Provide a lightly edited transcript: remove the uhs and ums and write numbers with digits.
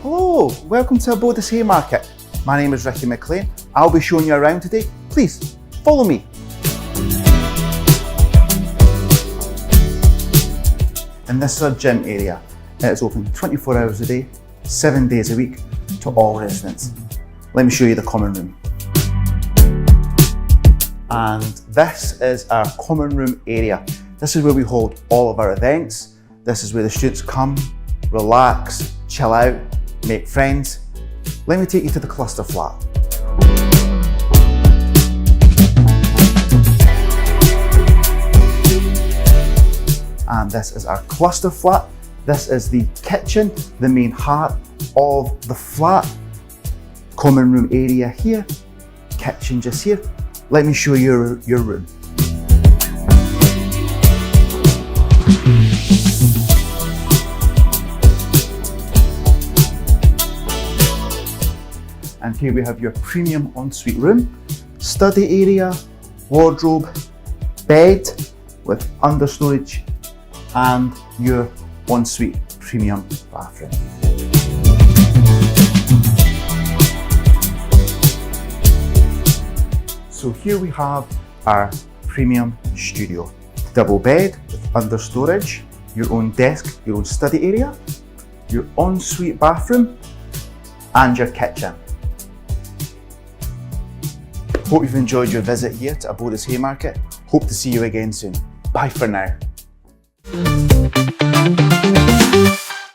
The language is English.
Hello, welcome to Abodis Haymarket. My name is Ricky McLean. I'll be showing you around today. Please, follow me. And this is our gym area. It is open 24 hours a day, 7 days a week to all residents. Let me show you the common room. And this is our common room area. This is where we hold all of our events. This is where the students come, relax, chill out, make friends. Let me take you to the cluster flat. And this is our cluster flat. This is the kitchen, the main heart of the flat. Common room area here, kitchen just here. Let me show you your room. And here we have your premium ensuite room, study area, wardrobe, bed with understorage, and your ensuite premium bathroom. So here we have our premium studio. Double bed with understorage, your own desk, your own study area, your ensuite bathroom, and your kitchen. Hope you've enjoyed your visit here to Abodis Haymarket. Hope to see you again soon. Bye for now.